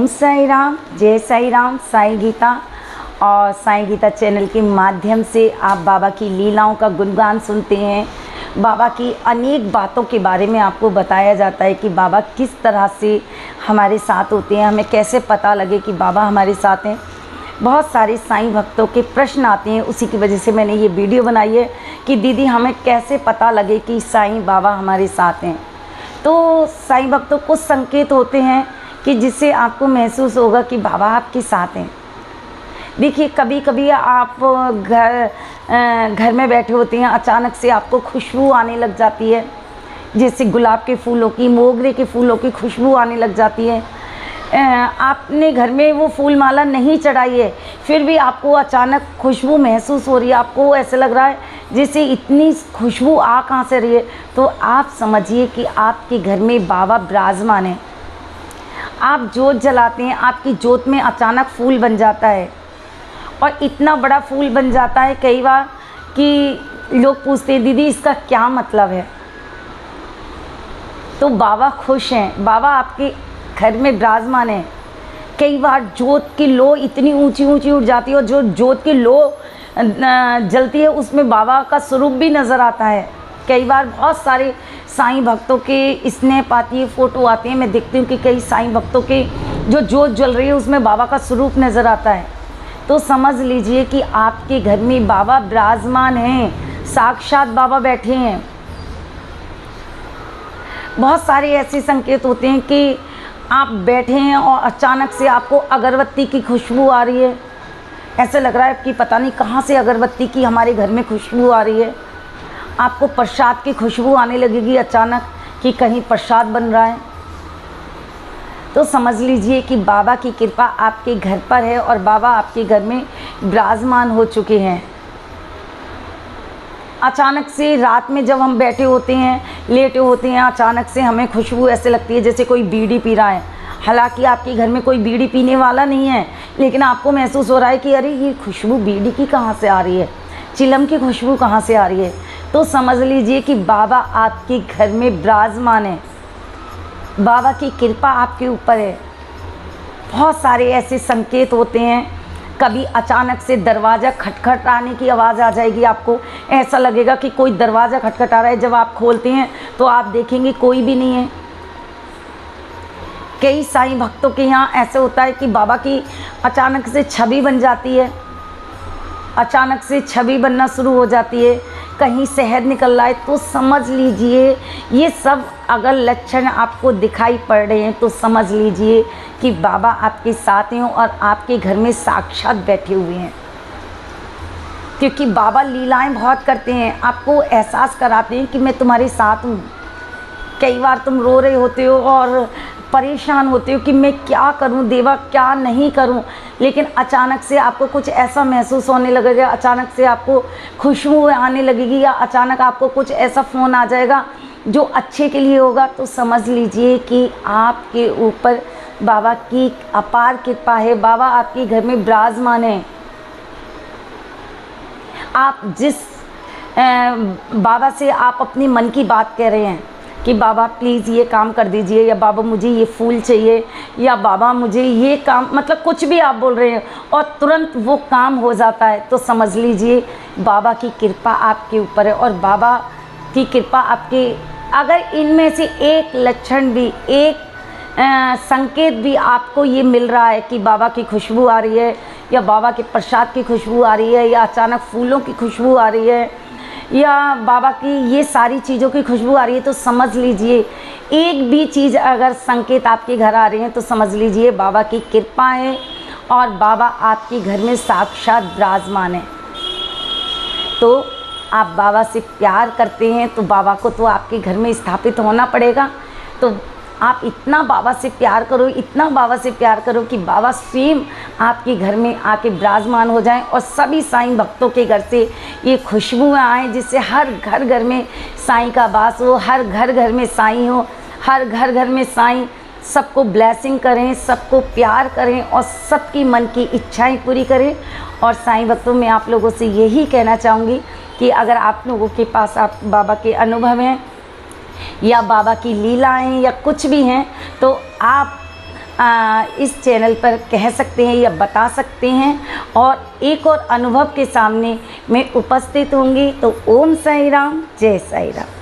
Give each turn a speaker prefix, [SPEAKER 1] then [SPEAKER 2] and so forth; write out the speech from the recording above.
[SPEAKER 1] ओम साई राम, जय साई राम। साई गीता और साई गीता चैनल के माध्यम से आप बाबा की लीलाओं का गुणगान सुनते हैं। बाबा की अनेक बातों के बारे में आपको बताया जाता है कि बाबा किस तरह से हमारे साथ होते हैं, हमें कैसे पता लगे कि बाबा हमारे साथ हैं। बहुत सारे साईं भक्तों के प्रश्न आते हैं, उसी की वजह से मैंने ये वीडियो बनाई है कि दीदी हमें कैसे पता लगे कि साईं बाबा हमारे साथ हैं। तो साईं भक्तों कुछ संकेत होते हैं कि जिससे आपको महसूस होगा कि बाबा आपके साथ हैं। देखिए, कभी कभी आप घर में बैठे होते हैं, अचानक से आपको खुशबू आने लग जाती है, जैसे गुलाब के फूलों की, मोगरे के फूलों की खुशबू आने लग जाती है। आपने घर में वो फूल माला नहीं चढ़ाई है, फिर भी आपको अचानक खुशबू महसूस हो रही है, आपको ऐसा लग रहा है जैसे इतनी खुशबू आ कहाँ से रही है। तो आप समझिए कि आपके घर में बाबा विराजमान है। आप जोत जलाते हैं, आपकी जोत में अचानक फूल बन जाता है और इतना बड़ा फूल बन जाता है कई बार कि लोग पूछते हैं दीदी इसका क्या मतलब है। तो बाबा खुश हैं, बाबा आपके घर में विराजमान है। कई बार जोत की लो इतनी ऊंची ऊंची उठ जाती है और जो जोत की लो जलती है उसमें बाबा का स्वरूप भी नज़र आता है। कई बार बहुत सारे साईं भक्तों के स्नैप आती है, फ़ोटो आती है, मैं देखती हूँ कि कई साईं भक्तों के जो जोत जल रही है उसमें बाबा का स्वरूप नज़र आता है। तो समझ लीजिए कि आपके घर में बाबा विराजमान हैं, साक्षात बाबा बैठे हैं। बहुत सारे ऐसे संकेत होते हैं कि आप बैठे हैं और अचानक से आपको अगरबत्ती की खुशबू आ रही है। ऐसे लग रहा है कि पता नहीं कहाँ से अगरबत्ती की हमारे घर में खुशबू आ रही है। आपको प्रसाद की खुशबू आने लगेगी अचानक कि कहीं प्रसाद बन रहा है। तो समझ लीजिए कि बाबा की कृपा आपके घर पर है और बाबा आपके घर में विराजमान हो चुके हैं। अचानक से रात में जब हम बैठे होते हैं, लेटे होते हैं, अचानक से हमें खुशबू ऐसे लगती है जैसे कोई बीड़ी पी रहा है। हालांकि आपके घर में कोई बीड़ी पीने वाला नहीं है, लेकिन आपको महसूस हो रहा है कि अरे ये खुशबू बीड़ी की कहाँ से आ रही है, चिलम की खुशबू कहाँ से आ रही है। तो समझ लीजिए कि बाबा आपके घर में विराजमान है, बाबा की कृपा आपके ऊपर है। बहुत सारे ऐसे संकेत होते हैं। कभी अचानक से दरवाज़ा खटखटाने की आवाज़ आ जाएगी, आपको ऐसा लगेगा कि कोई दरवाज़ा खटखटा रहा है। जब आप खोलते हैं तो आप देखेंगे कोई भी नहीं है। कई साईं भक्तों के यहाँ ऐसे होता है कि बाबा की अचानक से छवि बन जाती है, अचानक से छवि बनना शुरू हो जाती है, कहीं शहद निकल रहा है। तो समझ लीजिए ये सब अगर लक्षण आपको दिखाई पड़ रहे हैं तो समझ लीजिए कि बाबा आपके साथ हैं और आपके घर में साक्षात बैठे हुए हैं। क्योंकि बाबा लीलाएं बहुत करते हैं, आपको एहसास कराते हैं कि मैं तुम्हारे साथ हूँ। कई बार तुम रो रहे होते हो और परेशान होते हो कि मैं क्या करूं देवा, क्या नहीं करूं, लेकिन अचानक से आपको कुछ ऐसा महसूस होने लगेगा, अचानक से आपको खुशबू आने लगेगी या अचानक आपको कुछ ऐसा फ़ोन आ जाएगा जो अच्छे के लिए होगा। तो समझ लीजिए कि आपके ऊपर बाबा की अपार कृपा है, बाबा आपके घर में विराजमान है। आप जिस बाबा से आप अपनी मन की बात कह रहे हैं कि बाबा प्लीज़ ये काम कर दीजिए, या बाबा मुझे ये फूल चाहिए, या बाबा मुझे ये काम, मतलब कुछ भी आप बोल रहे हैं और तुरंत वो काम हो जाता है। तो समझ लीजिए बाबा की कृपा आपके ऊपर है और बाबा की कृपा आपके, अगर इनमें से एक लक्षण भी, एक संकेत भी आपको ये मिल रहा है कि बाबा की खुशबू आ रही है, या बाबा के प्रसाद की खुशबू आ रही है, या अचानक फूलों की खुशबू आ रही है, या बाबा की ये सारी चीज़ों की खुशबू आ रही है, तो समझ लीजिए एक भी चीज़ अगर संकेत आपके घर आ रहे हैं तो समझ लीजिए बाबा की कृपा है और बाबा आपके घर में साक्षात विराजमान है। तो आप बाबा से प्यार करते हैं तो बाबा को तो आपके घर में स्थापित होना पड़ेगा। तो आप इतना बाबा से प्यार करो, इतना बाबा से प्यार करो कि बाबा स्वयं आपके घर में आके विराजमान हो जाएं और सभी साईं भक्तों के घर से ये खुशबुएँ आएँ, जिससे हर घर घर में साईं का वास हो, हर घर घर में साईं हो, हर घर घर में साईं सबको ब्लेसिंग करें, सबको प्यार करें और सबकी मन की इच्छाएं पूरी करें। और साईं भक्तों में आप लोगों से यही कहना चाहूँगी कि अगर आप लोगों के पास आप बाबा के अनुभव हैं या बाबा की लीलाएं या कुछ भी हैं, तो आप इस चैनल पर कह सकते हैं या बता सकते हैं। और एक और अनुभव के सामने मैं उपस्थित होंगी। तो ओम साई राम, जय साई राम।